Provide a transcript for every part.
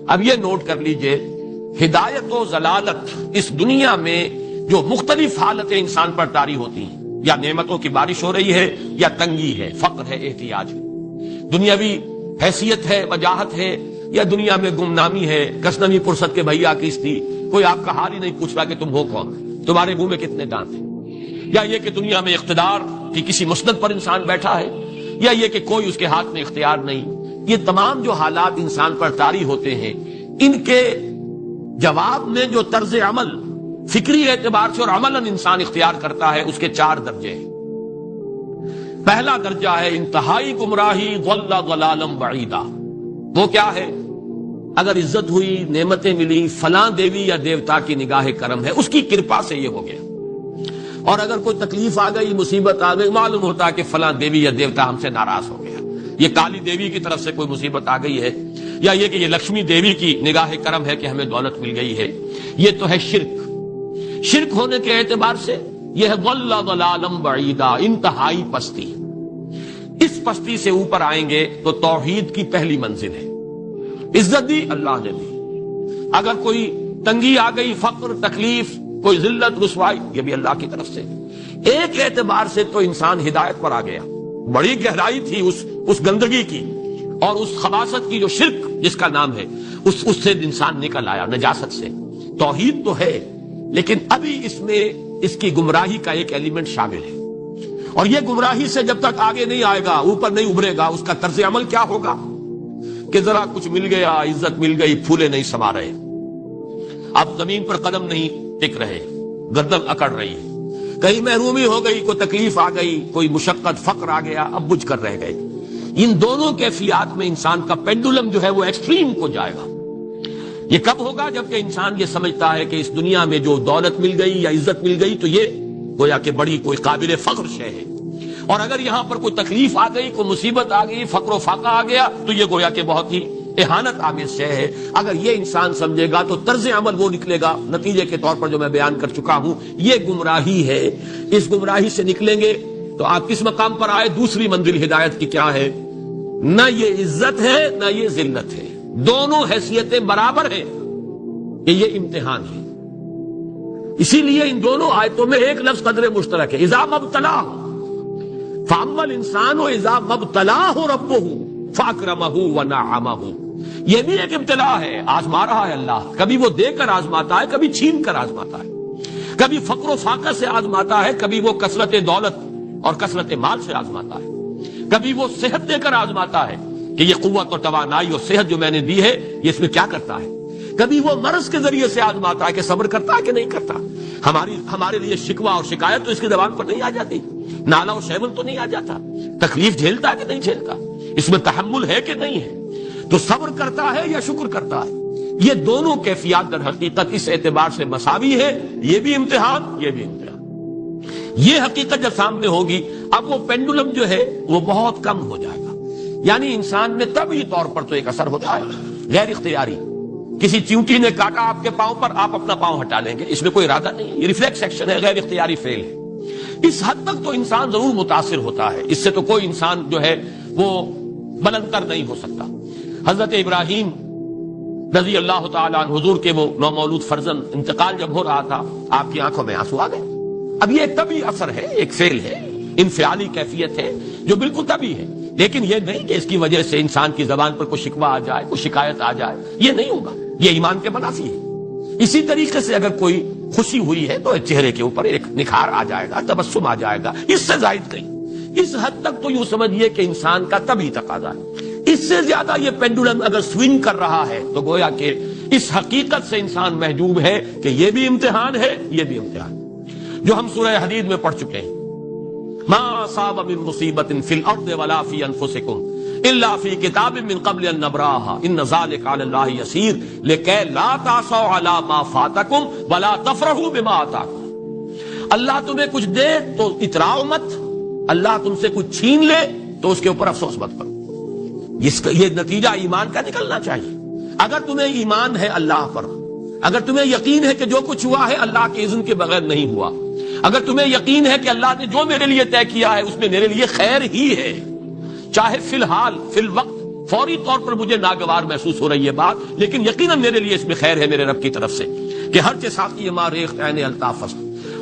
اب یہ نوٹ کر لیجئے، ہدایت و ضلالت اس دنیا میں جو مختلف حالتیں انسان پر طاری ہوتی ہیں، یا نعمتوں کی بارش ہو رہی ہے، یا تنگی ہے، فقر ہے، احتیاج ہے، دنیاوی حیثیت ہے، وجاہت ہے، یا دنیا میں گمنامی ہے، کسنوی پرست کے بھیا کس تھی، کوئی آپ کا حال ہی نہیں پوچھ رہا کہ تم ہو کون، تمہارے منہ میں کتنے دانت ہیں، یا یہ کہ دنیا میں اقتدار کی کسی مسند پر انسان بیٹھا ہے، یا یہ کہ کوئی اس کے ہاتھ میں اختیار نہیں. یہ تمام جو حالات انسان پر طاری ہوتے ہیں، ان کے جواب میں جو طرز عمل فکری اعتبار سے اور عملاً انسان اختیار کرتا ہے، اس کے 4 درجے ہیں. پہلا درجہ ہے انتہائی گمراہی، ضل ضلالا بعیدا. وہ کیا ہے؟ اگر عزت ہوئی، نعمتیں ملی، فلاں دیوی یا دیوتا کی نگاہ کرم ہے، اس کی کرپا سے یہ ہو گیا. اور اگر کوئی تکلیف آ گئی، مصیبت آ گئی، معلوم ہوتا ہے کہ فلاں دیوی یا دیوتا ہم سے ناراض ہو گیا، یہ کالی دیوی کی طرف سے کوئی مصیبت آ گئی ہے، یا یہ کہ یہ لکشمی دیوی کی نگاہ کرم ہے کہ ہمیں دولت مل گئی ہے. یہ تو ہے شرک. شرک ہونے کے اعتبار سے یہ ہے ضل ضلالا بعیدا، انتہائی پستی. اس پستی سے اوپر آئیں گے تو توحید کی پہلی منزل ہے. عزت دی اللہ نے دی، اگر کوئی تنگی آ گئی، فقر، تکلیف، کوئی ذلت، رسوائی، یہ بھی اللہ کی طرف سے. ایک اعتبار سے تو انسان ہدایت پر آ گیا. بڑی گہرائی تھی اس گندگی کی اور اس خباثت کی جو شرک جس کا نام ہے، اس سے انسان نکل آیا، نجاست سے. توحید تو ہے، لیکن ابھی اس میں اس کی گمراہی کا ایک ایلیمنٹ شامل ہے. اور یہ گمراہی سے جب تک آگے نہیں آئے گا، اوپر نہیں ابھرے گا، اس کا طرز عمل کیا ہوگا کہ ذرا کچھ مل گیا، عزت مل گئی، پھولے نہیں سما رہے، اب زمین پر قدم نہیں ٹک رہے، گردن اکڑ رہی ہے، کہیں محرومی ہو گئی، کوئی تکلیف آ گئی، کوئی مشقت، فقر آ گیا، اب بجھ کر رہ گئے. ان دونوں کیفیات میں انسان کا پینڈولم جو ہے وہ ایکسٹریم کو جائے گا. یہ کب ہوگا؟ جبکہ انسان یہ سمجھتا ہے کہ اس دنیا میں جو دولت مل گئی یا عزت مل گئی تو یہ گویا کہ بڑی کوئی قابل فخر شے ہے، اور اگر یہاں پر کوئی تکلیف آ گئی، کوئی مصیبت آ گئی، فقر و فاقہ آ گیا تو یہ گویا کہ بہت ہی اہانت آمیز شے ہے. اگر یہ انسان سمجھے گا تو طرز عمل وہ نکلے گا نتیجے کے طور پر جو میں بیان کر چکا ہوں. یہ گمراہی ہے. اس گمراہی سے نکلیں گے تو آپ کس مقام پر آئے؟ دوسری منزل ہدایت کی کیا ہے؟ نہ یہ عزت ہے نہ یہ ذلت ہے، دونوں حیثیتیں برابر ہیں کہ یہ امتحان ہے. اسی لیے ان دونوں آیتوں میں ایک لفظ قدر مشترک ہے، اذا مبتلاہ فاما الانسان اذا مبتلاہ ربہ فاکرمہ ونعمہ. یہ بھی ایک ابتلا ہے، آزما رہا ہے اللہ. کبھی وہ دے کر آزماتا ہے، کبھی چھین کر آزماتا ہے، کبھی فقر و فاقہ سے آزماتا ہے، کبھی وہ کثرت دولت اور کثرت مال سے آزماتا ہے، کبھی وہ صحت دے کر آزماتا ہے کہ یہ قوت اور توانائی اور صحت جو میں نے دی ہے یہ اس میں کیا کرتا ہے، کبھی وہ مرض کے ذریعے سے آزماتا ہے کہ صبر کرتا ہے کہ نہیں کرتا. ہمارے لیے شکوہ اور شکایت تو اس کی زبان پر نہیں آ جاتی، نالا اور شیون تو نہیں آ جاتا، تکلیف جھیلتا ہے کہ نہیں جھیلتا، اس میں تحمل ہے کہ نہیں ہے، تو صبر کرتا ہے یا شکر کرتا ہے. یہ دونوں کیفیات در حقیقت اس اعتبار سے مساوی ہے. یہ بھی امتحان، یہ بھی امتحان. یہ حقیقت جب سامنے ہوگی اب وہ پینڈولم جو ہے وہ بہت کم ہو جائے گا. یعنی انسان میں طبعی طور پر تو ایک اثر ہوتا ہے غیر اختیاری. کسی چیونٹی نے کاٹا آپ کے پاؤں پر، آپ اپنا پاؤں ہٹا لیں گے، اس میں کوئی ارادہ نہیں، یہ ریفلیکس ایکشن ہے، غیر اختیاری فعل ہے. اس حد تک تو انسان ضرور متاثر ہوتا ہے، اس سے تو کوئی انسان جو ہے وہ بلند تر نہیں ہو سکتا. حضرت ابراہیم رضی اللہ تعالیٰ عنہ، حضور کے وہ نومولود فرزند، انتقال جب ہو رہا تھا آپ کی آنکھوں میں آنسو آ گئے. اب یہ ایک طبعی اثر ہے، ایک فعل ہے، انفعالی کیفیت ہے جو بالکل طبعی ہے، لیکن یہ نہیں کہ اس کی وجہ سے انسان کی زبان پر کوئی شکوہ آ جائے، کوئی شکایت آ جائے. یہ نہیں ہوگا، یہ ایمان کے منافی ہے. اسی طریقے سے اگر کوئی خوشی ہوئی ہے تو چہرے کے اوپر ایک نکھار آ جائے گا، تبسم آ جائے گا، اس سے زائد نہیں. اس حد تک تو یوں سمجھیے کہ انسان کا طبعی تقاضا ہے. اس سے زیادہ یہ پینڈولم اگر سوئنگ کر رہا ہے تو گویا کہ اس حقیقت سے انسان محجوب ہے کہ یہ بھی امتحان ہے، یہ بھی امتحان، جو ہم سورہ حدید میں پڑھ چکے ہیں. ما اصاب من مصیبت فی الارض ولا فی انفسکم الا فی کتاب من قبل ان نبراها ان ذلک علی اللہ یسیر لکی لا تعصوا علی ما فاتکم ولا تفرحوا بما آتاکم. اللہ تمہیں کچھ دے تو اتراؤ مت، اللہ تم سے کچھ چھین لے تو اس کے اوپر افسوس مت کرو. یہ نتیجہ ایمان کا نکلنا چاہیے. اگر تمہیں ایمان ہے اللہ پر، اگر تمہیں یقین ہے کہ جو کچھ ہوا ہے اللہ کے اذن کے بغیر نہیں ہوا، اگر تمہیں یقین ہے کہ اللہ نے جو میرے لیے طے کیا ہے اس میں میرے لیے خیر ہی ہے، چاہے فی الحال، فی الوقت، فوری طور پر مجھے ناگوار محسوس ہو رہی ہے بات، لیکن یقیناً میرے لیے اس میں خیر ہے میرے رب کی طرف سے کہ ہر چیز ساتھی ہمارے عین الطاف است۔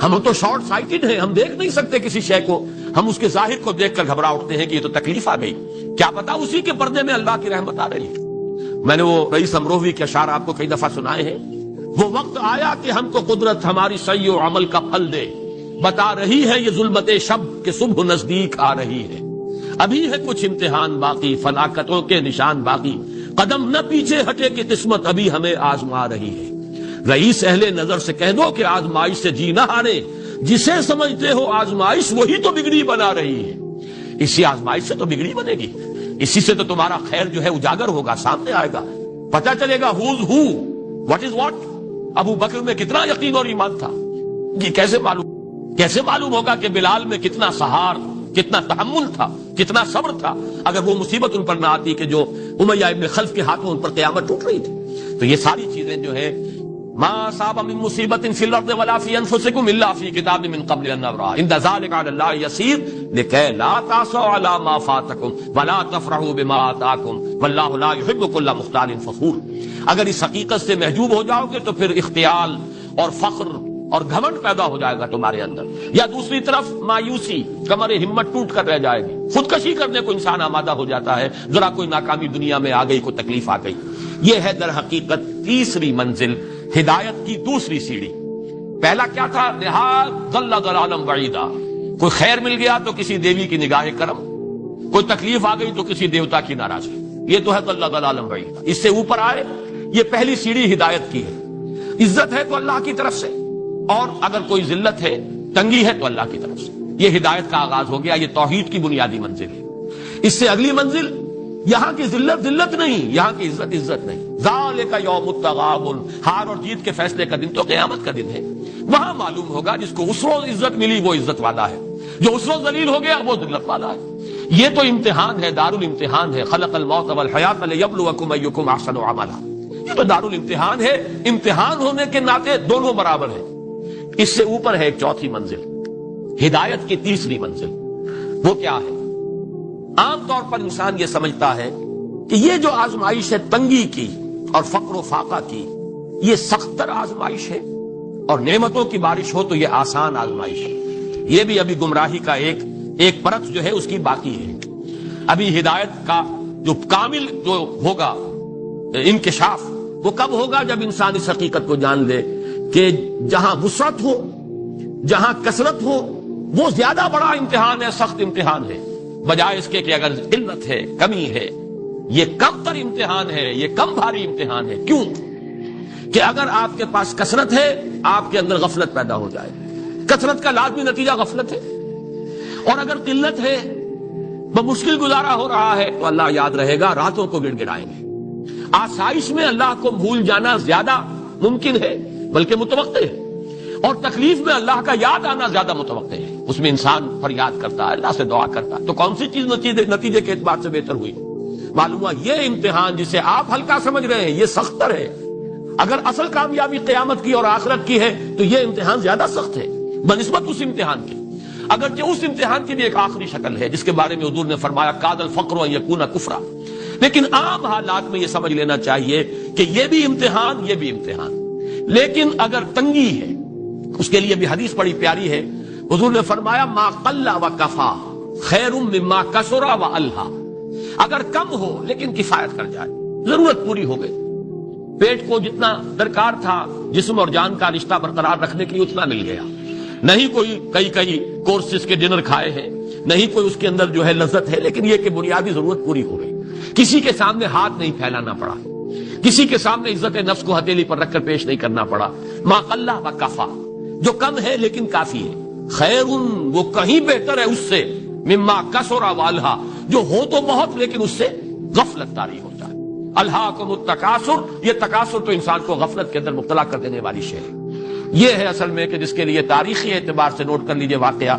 ہم تو شارٹ سائٹڈ ہیں، ہم دیکھ نہیں سکتے کسی شے کو، ہم اس کے ظاہر کو دیکھ کر گھبرا اٹھتے ہیں کہ یہ تو تکلیف آ گئی، کیا پتا اسی کے پردے میں اللہ کی رحمت آ رہی ہے۔ میں نے وہ رئیس امروہوی کے اشعار آپ کو کئی دفعہ سنائے ہیں، وہ وقت آیا کہ ہم کو قدرت ہماری سعی و عمل کا پھل دے، بتا رہی ہے یہ ظلمت شب کہ صبح نزدیک آ رہی ہے، ابھی ہے کچھ امتحان باقی، فلاکتوں کے نشان باقی، قدم نہ پیچھے ہٹے کہ قسمت ابھی ہمیں آزما رہی ہے۔ رئیس اہل نظر سے کہہ دو کہ آزمائش سے جی نہ ہارے، جسے سمجھتے ہو آزمائش وہی تو بگڑی بنا رہی ہے۔ اسی آزمائش سے تو بگڑی بنے گی، اسی سے تو تمہارا خیر جو ہے اجاگر ہوگا، سامنے آئے گا، پتہ چلے گا who's who, what is what۔ ابو بکر میں کتنا یقین اور ایمان تھا، یہ کیسے معلوم ہوگا کہ بلال میں کتنا سہار، کتنا تحمل تھا، کتنا صبر تھا، اگر وہ مصیبت ان پر نہ آتی کہ جو امیہ ابن خلف کے ہاتھوں ان پر قیامت ٹوٹ رہی تھی۔ تو یہ ساری چیزیں جو ہے ما اصاب من مصیبت فی الارض ولا فی انفسکم الا فی کتاب من قبل ان نبرأ ان ذلک علی اللہ یسیر لکی لا تعصوا علی ما فاتکم ولا تفرحوا بما آتاکم واللہ لا یحب کل مختال فخور۔ اگر اس حقیقت سے محجوب ہو جاؤ گے تو پھر اختیال اور فخر اور گھمنڈ پیدا ہو جائے گا تمہارے اندر، یا دوسری طرف مایوسی، کمر ہمت ٹوٹ کر رہ جائے گی، خودکشی کرنے کو انسان آمادہ ہو جاتا ہے، ذرا کوئی ناکامی دنیا میں آ گئی، کوئی تکلیف آ گئی۔ یہ ہے در حقیقت تیسری منزل، ہدایت کی دوسری سیڑھی۔ پہلا کیا تھا؟ نہایت ضل ضلالا بعیدا، کوئی خیر مل گیا تو کسی دیوی کی نگاہ کرم، کوئی تکلیف آ گئی تو کسی دیوتا کی ناراضگی، یہ تو ہے ضل ضلالا بعیدا۔ اس سے اوپر آئے، یہ پہلی سیڑھی ہدایت کی ہے۔ عزت ہے تو اللہ کی طرف سے، اور اگر کوئی ذلت ہے، تنگی ہے تو اللہ کی طرف سے۔ یہ ہدایت کا آغاز ہو گیا، یہ توحید کی بنیادی منزل ہے۔ اس سے اگلی منزل، یہاں کی ذلت ذلت نہیں، یہاں کی عزت عزت نہیں۔ ذالک یوم التغابن، ہار اور جیت کے فیصلے کا دن تو قیامت کا دن ہے۔ وہاں معلوم ہوگا جس کو اس روز عزت ملی وہ عزت والا ہے، جو اس روز ذلیل ہو گیا وہ ذلت والا ہے۔ یہ تو امتحان ہے، دارالامتحان ہے۔ خلق الموت والحیات لیبلوکم ایکم احسن عملا، یہ تو دارالامتحان ہے۔ امتحان ہونے کے ناطے دونوں برابر ہیں۔ اس سے اوپر ہے ایک چوتھی منزل، ہدایت کی تیسری منزل۔ وہ کیا ہے؟ عام طور پر انسان یہ سمجھتا ہے کہ یہ جو آزمائش ہے تنگی کی اور فقر و فاقہ کی، یہ سخت تر آزمائش ہے، اور نعمتوں کی بارش ہو تو یہ آسان آزمائش ہے۔ یہ بھی ابھی گمراہی کا ایک پرت جو ہے اس کی باقی ہے۔ ابھی ہدایت کا جو کامل جو ہوگا انکشاف، وہ کب ہوگا؟ جب انسان اس حقیقت کو جان لے کہ جہاں وسعت ہو، جہاں کثرت ہو، وہ زیادہ بڑا امتحان ہے، سخت امتحان ہے، بجائے اس کے کہ اگر قلت ہے، کمی ہے، یہ کم تر امتحان ہے، یہ کم بھاری امتحان ہے۔ کیوں؟ کہ اگر آپ کے پاس کثرت ہے، آپ کے اندر غفلت پیدا ہو جائے، کثرت کا لازمی نتیجہ غفلت ہے، اور اگر قلت ہے، بمشکل گزارا ہو رہا ہے، تو اللہ یاد رہے گا، راتوں کو گڑ گڑائیں گے۔ آسائش میں اللہ کو بھول جانا زیادہ ممکن ہے بلکہ متوقع ہے، اور تکلیف میں اللہ کا یاد آنا زیادہ متوقع ہے۔ اس میں انسان فریاد کرتا ہے، اللہ سے دعا کرتا ہے، تو کون سی چیز نتیجے کے اعتبار سے بہتر ہوئی؟ معلوم ہوا یہ امتحان جسے آپ ہلکا سمجھ رہے ہیں یہ سخت تر ہے۔ اگر اصل کامیابی قیامت کی اور آخرت کی ہے تو یہ امتحان زیادہ سخت ہے بنسبت اس امتحان کے، اگرچہ اس امتحان کی بھی ایک آخری شکل ہے جس کے بارے میں حضور نے فرمایا کاد الفقر ان یکون کفرا۔ لیکن عام حالات میں یہ سمجھ لینا چاہیے کہ یہ بھی امتحان، یہ بھی امتحان۔ لیکن اگر تنگی ہے، اس کے لیے بھی حدیث بڑی پیاری ہے، حضور نے فرمایا ما قل و کفا خیر مما کثر و الہا۔ اگر کم ہو لیکن کفایت کر جائے، ضرورت پوری ہو گئی، پیٹ کو جتنا درکار تھا جسم اور جان کا رشتہ برقرار رکھنے کے لیے اتنا مل گیا، نہیں کوئی کئی کورسز کے ڈنر کھائے ہیں، نہیں کوئی اس کے اندر جو ہے لذت ہے، لیکن یہ کہ بنیادی ضرورت پوری ہو گئی، کسی کے سامنے ہاتھ نہیں پھیلانا پڑا، کسی کے سامنے عزت نفس کو ہتھیلی پر رکھ کر پیش نہیں کرنا پڑا۔ ما قل و کفا، جو کم ہے لیکن کافی ہے، خیر وہ کہیں بہتر ہے اس سے مما کثر و الہا، جو ہو تو بہت لیکن اس سے غفلت طاری ہو جائے۔ الہاکم التکاثر، یہ تکاثر تو انسان کو غفلت کے اندر مبتلا کر دینے والی شے ہے۔ یہ ہے اصل میں کہ جس کے لیے تاریخی اعتبار سے نوٹ کر لیجئے واقعہ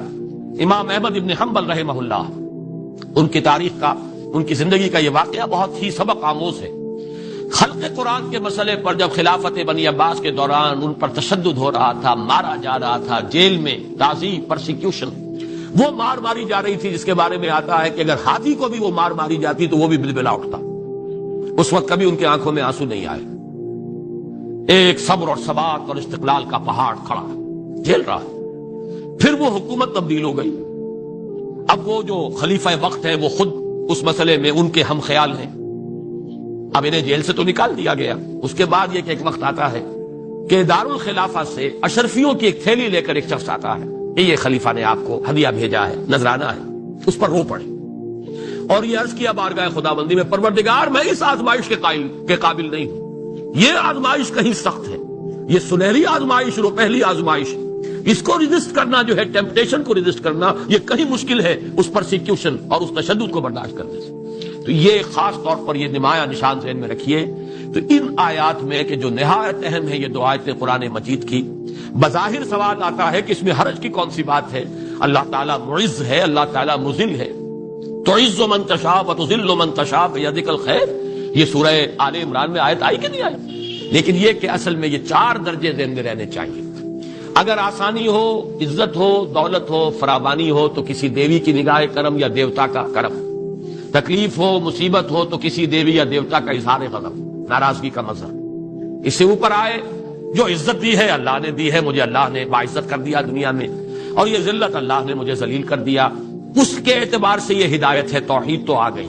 امام احمد ابن حنبل رحمہ اللہ، ان کی تاریخ کا، ان کی زندگی کا یہ واقعہ بہت ہی سبق آموز ہے۔ خلق قرآن کے مسئلے پر جب خلافت بنی عباس کے دوران ان پر تشدد ہو رہا تھا، مارا جا رہا تھا، جیل میں تعذیب، پرسیکیوشن، وہ مار ماری جا رہی تھی جس کے بارے میں آتا ہے کہ اگر ہاتھی کو بھی وہ مار ماری جاتی تو وہ بھی بلبلا اٹھتا، اس وقت کبھی ان کی آنکھوں میں آنسو نہیں آئے. ایک صبر اور ثبات اور استقلال کا پہاڑ کھڑا جھیل رہا. پھر وہ حکومت تبدیل ہو گئی. اب وہ جو خلیفہ وقت ہے وہ خود اس مسئلے میں ان کے ہم خیال ہیں. اب انہیں جیل سے تو نکال دیا گیا. اس کے بعد یہ کہ ایک وقت آتا ہے کہ دارالخلافہ سے اشرفیوں کی ایک تھیلی لے کر ایک شخص آتا ہے کہ یہ خلیفہ نے آپ کو ہدیہ بھیجا ہے, نذرانہ ہے. اس پر رو پڑے اور یہ عرض کیا بارگاہ خداوندی میں, پروردگار میں اس آزمائش کے قابل نہیں ہوں. یہ آزمائش کہیں سخت ہے, یہ سنہری آزمائش, پہلی آزمائش. اس کو ریزسٹ کرنا جو ہے, ٹیمپٹیشن کو ریزسٹ کرنا, یہ کہیں مشکل ہے اس پرسیکیوشن اور اس تشدد کو برداشت کرنے سے. تو یہ خاص طور پر یہ نمایاں نشان ذہن میں رکھیے. تو ان آیات میں کہ جو نہایت اہم ہے یہ دو آیتیں قرآن مجید کی, بظاہر سوال آتا ہے کہ اس میں حرج کی کون سی بات ہے؟ اللہ تعالیٰ معز ہے, اللہ تعالیٰ مذل ہے. تعز من تشاء وتذل من تشاء بیدک الخیر, یہ سورہ آل عمران میں آیت آئی کہ نہیں آئی؟ لیکن یہ کہ اصل میں یہ 4 درجے ذہن میں رہنے چاہیے. اگر آسانی ہو, عزت ہو, دولت ہو, فراوانی ہو تو کسی دیوی کی نگاہ کرم یا دیوتا کا کرم. تکلیف ہو, مصیبت ہو تو کسی دیوی یا دیوتا کا اظہار غضب, ناراضگی کا مظہر. اس سے اوپر آئے جو عزت دی ہے اللہ نے دی ہے, مجھے اللہ نے باعزت کر دیا دنیا میں, اور یہ ذلت اللہ نے مجھے ذلیل کر دیا. اس کے اعتبار سے یہ ہدایت ہے, توحید تو آ گئی.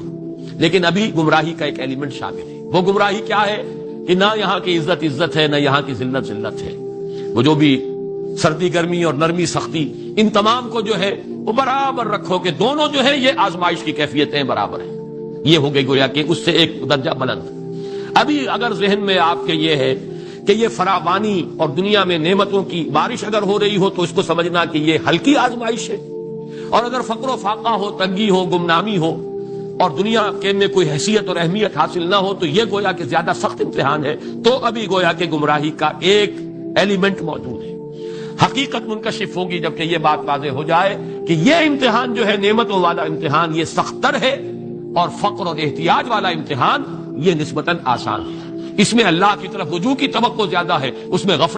لیکن ابھی گمراہی کا ایک ایلیمنٹ شامل ہے. وہ گمراہی کیا ہے کہ نہ یہاں کی عزت عزت ہے, نہ یہاں کی ذلت ذلت ہے. وہ جو بھی سردی گرمی اور نرمی سختی, ان تمام کو جو ہے وہ برابر رکھو کہ دونوں جو ہے یہ آزمائش کی کیفیتیں برابر ہیں. یہ ہو گئی گویا کہ اس سے ایک درجہ بلند. ابھی اگر ذہن میں آپ کے یہ ہے کہ یہ فراوانی اور دنیا میں نعمتوں کی بارش اگر ہو رہی ہو تو اس کو سمجھنا کہ یہ ہلکی آزمائش ہے, اور اگر فقر و فاقہ ہو, تنگی ہو, گمنامی ہو اور دنیا کے میں کوئی حیثیت اور اہمیت حاصل نہ ہو تو یہ گویا کہ زیادہ سخت امتحان ہے. تو ابھی گویا کہ گمراہی کا ایک ایلیمنٹ موجود ہے. حقیقت منکشف ہوگی جبکہ یہ بات واضح ہو جائے کہ یہ امتحان جو ہے نعمتوں والا امتحان یہ سخت تر ہے, اور فقر اور احتیاج والا امتحان یہ نسبتاً آسان ہے. اس میں اللہ کی طرف رجوع کی توقع زیادہ ہے, اس میں غفلت